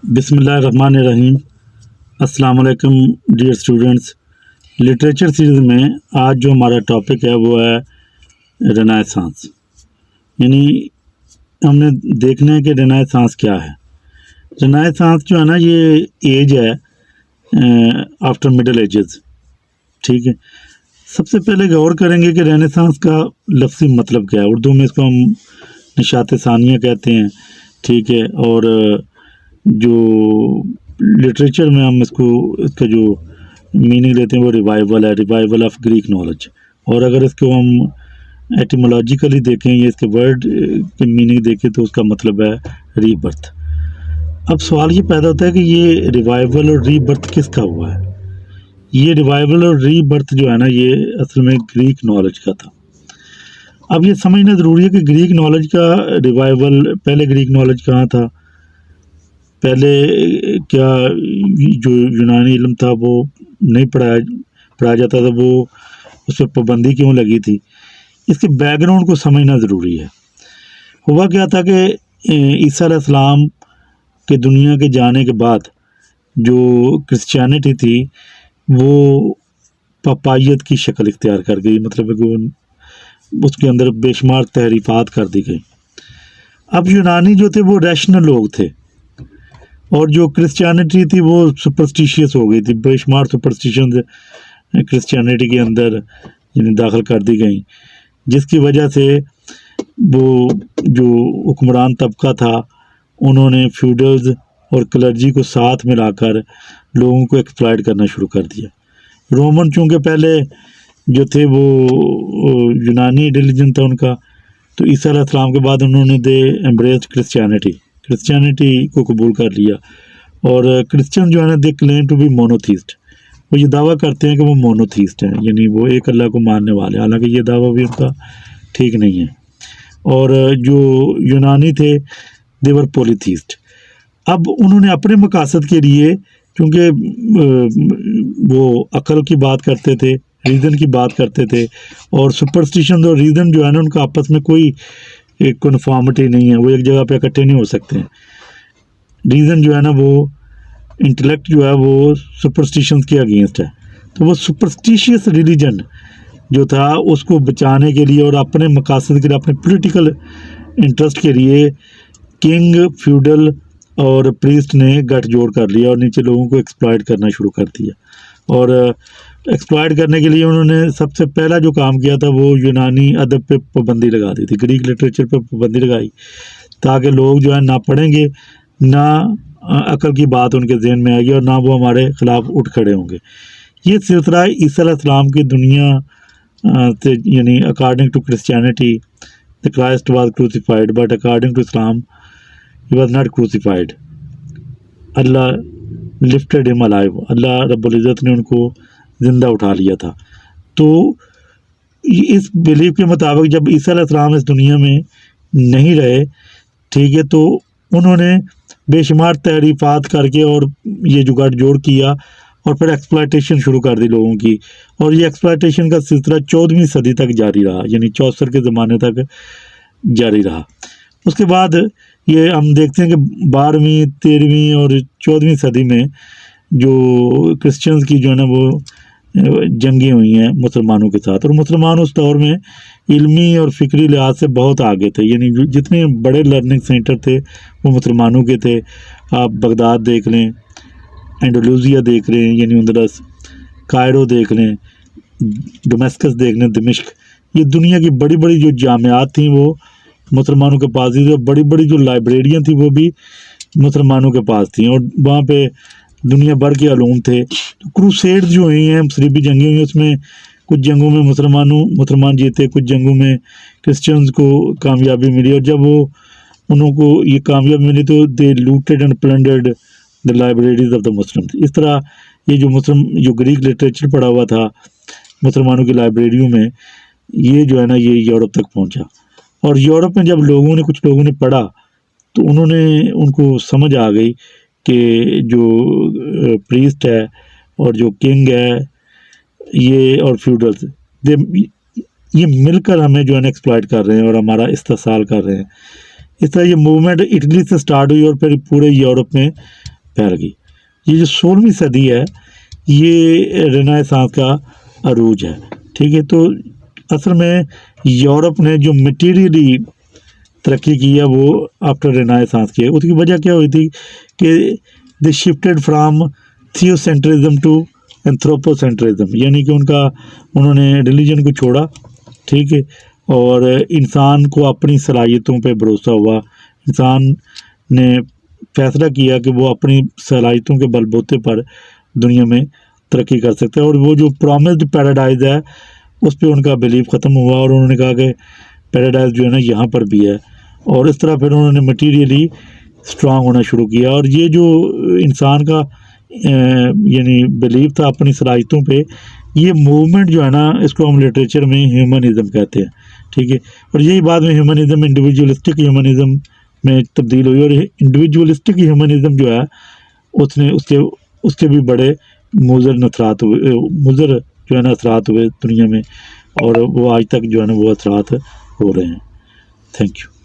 بسم اللہ الرحمن الرحیم۔ السلام علیکم ڈیئر اسٹوڈنٹس۔ لٹریچر سیریز میں آج جو ہمارا ٹاپک ہے وہ ہے رینیسانس، یعنی ہم نے دیکھنا ہے کہ رینیسانس کیا ہے۔ رینیسانس جو ہے نا یہ ایج ہے آفٹر مڈل ایجز، ٹھیک ہے۔ سب سے پہلے غور کریں گے کہ رینیسانس کا لفظی مطلب کیا ہے۔ اردو میں اس کو ہم نشاط ثانیہ کہتے ہیں، ٹھیک ہے، اور جو لٹریچر میں ہم اس کا جو میننگ لیتے ہیں وہ ریوائول ہے، ریوائول آف گریک نالج۔ اور اگر اس کو ہم ایٹیمولوجیکلی دیکھیں یا اس کے ورڈ کی میننگ دیکھیں تو اس کا مطلب ہے ری برتھ۔ اب سوال یہ پیدا ہوتا ہے کہ یہ ریوائول اور ری برتھ کس کا ہوا ہے؟ یہ ریوائول اور ری برتھ جو ہے نا یہ اصل میں گریک نالج کا تھا۔ اب یہ سمجھنا ضروری ہے کہ گریک نالج کا ریوائول، پہلے گریک نالج کہاں تھا، پہلے کیا جو یونانی علم تھا وہ نہیں پڑھایا جاتا تھا، وہ اس پہ پابندی کیوں لگی تھی؟ اس کے بیک گراؤنڈ کو سمجھنا ضروری ہے۔ ہوا کیا تھا کہ عیسیٰ علیہ السلام کے دنیا کے جانے کے بعد جو کرسچینٹی تھی وہ پاپائیت کی شکل اختیار کر گئی، مطلب ہے کہ اس کے اندر بے شمار تحریفات کر دی گئی۔ اب یونانی جو تھے وہ ریشنل لوگ تھے، اور جو کرسچینٹی تھی وہ سپرسٹیشیس ہو گئی تھی، بے شمار سپرسٹیشنز کرسچینٹی کے اندر یعنی داخل کر دی گئیں، جس کی وجہ سے وہ جو حکمران طبقہ تھا انہوں نے فیوڈلز اور کلرجی کو ساتھ ملا کر لوگوں کو ایکسپلائٹ کرنا شروع کر دیا۔ رومن چونکہ پہلے جو تھے وہ یونانی ریلیجن تھا ان کا، تو عیسیٰ علیہ السلام کے بعد انہوں نے ایمبریسڈ کرسچینٹی کو قبول کر لیا، اور کرسچن جو ہے نا دے کلیم ٹو بی مونوتھیسٹ، وہ یہ دعویٰ کرتے ہیں کہ وہ مونوتھیسٹ ہیں، یعنی وہ ایک اللہ کو ماننے والے، حالانکہ یہ دعویٰ بھی ان کا ٹھیک نہیں ہے۔ اور جو یونانی تھے دے ور پولیتھیسٹ۔ اب انہوں نے اپنے مقاصد کے لیے، چونکہ وہ عقل کی بات کرتے تھے، ریزن کی بات کرتے تھے، اور سپرسٹیشن اور ریزن جو ہے نا ان کا آپس میں کوئی کنفارمٹی نہیں ہے، وہ ایک جگہ پہ اکٹھے نہیں ہو سکتے ہیں۔ ریزن جو ہے نا وہ انٹلیکٹ جو ہے وہ سپرسٹیشنز کے اگینسٹ ہے، تو وہ سپرسٹیشیس ریلیجن جو تھا اس کو بچانے کے لیے اور اپنے مقاصد کے لیے، اپنے پولیٹیکل انٹرسٹ کے لیے کنگ، فیوڈل اور پریسٹ نے گٹھ جوڑ کر لیا اور نیچے لوگوں کو ایکسپلائٹ کرنا شروع کر دیا۔ اور ایکسپلائٹ کرنے کے لیے انہوں نے سب سے پہلا جو کام کیا تھا وہ یونانی ادب پہ پابندی لگا دی تھی، گریک لٹریچر پہ پابندی لگائی، تاکہ لوگ جو ہے نہ پڑھیں گے، نہ عقل کی بات ان کے ذہن میں آئے گی، اور نہ وہ ہمارے خلاف اٹھ کھڑے ہوں گے۔ یہ سلسلہ عیسیٰ علیہ السلام کی دنیا سے، یعنی اکارڈنگ ٹو کرسچینٹی the Christ was crucified, but according to Islam he was not crucified. Allah lifted him alive. اللہ رب العزت نے ان کو زندہ اٹھا لیا تھا۔ تو اس بلیف کے مطابق جب عیسیٰ علیہ السلام اس دنیا میں نہیں رہے، ٹھیک ہے، تو انہوں نے بے شمار تحریفات کر کے اور یہ جو گٹھ جوڑ کیا، اور پھر ایکسپلائٹیشن شروع کر دی لوگوں کی، اور یہ ایکسپلائٹیشن کا سلسلہ 14ویں صدی تک جاری رہا، یعنی چوسر کے زمانے تک جاری رہا۔ اس کے بعد یہ ہم دیکھتے ہیں کہ 12ویں، 13ویں اور 14ویں صدی میں جو کرسچنز کی جو ہے نا وہ جنگیں ہوئی ہیں مسلمانوں کے ساتھ، اور مسلمان اس دور میں علمی اور فکری لحاظ سے بہت آگے تھے، یعنی جتنے بڑے لرننگ سینٹر تھے وہ مسلمانوں کے تھے۔ آپ بغداد دیکھ لیں، اینڈلوزیا دیکھ لیں یعنی اندلس، کائرو دیکھ لیں، ڈومیسکس دیکھ لیں، دمشق، یہ دنیا کی بڑی بڑی جو جامعات تھیں وہ مسلمانوں کے پاس تھی، اور بڑی بڑی جو لائبریریاں تھیں وہ بھی مسلمانوں کے پاس تھیں، اور وہاں پہ دنیا بھر کے علوم تھے۔ کروسیڈ جو ہوئی ہیں، صلیبی جنگیں ہوئی ہیں، اس میں کچھ جنگوں میں مسلمان جیتے، کچھ جنگوں میں کرسچنز کو کامیابی ملی، اور جب وہ انہوں کو یہ کامیابی ملی تو they looted and plundered the libraries of the Muslims۔ اس طرح یہ جو گریک لٹریچر پڑھا ہوا تھا مسلمانوں کی لائبریریوں میں، یہ جو ہے نا یہ یورپ تک پہنچا، اور یورپ میں جب کچھ لوگوں نے پڑھا تو ان کو سمجھ آ گئی کہ جو پریسٹ ہے اور جو کنگ ہے یہ اور فیوڈلز یہ مل کر ہمیں جو ہے نا ایکسپلائٹ کر رہے ہیں اور ہمارا استحصال کر رہے ہیں. اس طرح یہ موومنٹ اٹلی سے سٹارٹ ہوئی اور پھر پورے یورپ میں پھیل گئی. یہ جو 16ویں صدی ہے یہ رینیسانس کا عروج ہے. ٹھیک ہے، تو اصل میں یورپ نے جو مٹیریلی ترقی کی ہے وہ آفٹر رینیسانس کی ہے. اس کی وجہ کیا ہوئی تھی کہ دے شفٹیڈ فرام تھیو سینٹرزم ٹو اینتھروپو سینٹرزم، یعنی کہ انہوں نے ریلیجن کو چھوڑا. ٹھیک ہے، اور انسان کو اپنی صلاحیتوں پہ بھروسہ ہوا. انسان نے فیصلہ کیا کہ وہ اپنی صلاحیتوں کے بل بوتے پر دنیا میں ترقی کر سکتے ہیں، اور وہ جو پرومسڈ پیراڈائز ہے اس پہ ان کا بلیف ختم ہوا، اور انہوں نے کہا کہ پیراڈائز جو ہے نا یہاں پر بھی ہے. اور اس طرح پھر انہوں نے مٹیریلی اسٹرانگ ہونا شروع کیا. اور یہ جو انسان کا یعنی بلیف تھا اپنی صلاحیتوں پہ، یہ موومنٹ جو ہے نا اس کو ہم لٹریچر میں ہیومنزم کہتے ہیں. ٹھیک ہے، اور یہی بعد میں ہیومنزم انڈیویجولسٹک ہیومنزم میں تبدیل ہوئی. اور انڈیویجولسٹک ہیومنزم جو ہے اس کے بھی بڑے مضر جو ہے نا اثرات ہوئے دنیا میں، اور وہ آج تک جو ہے نا وہ اثرات ہو رہے ہیں. Thank you.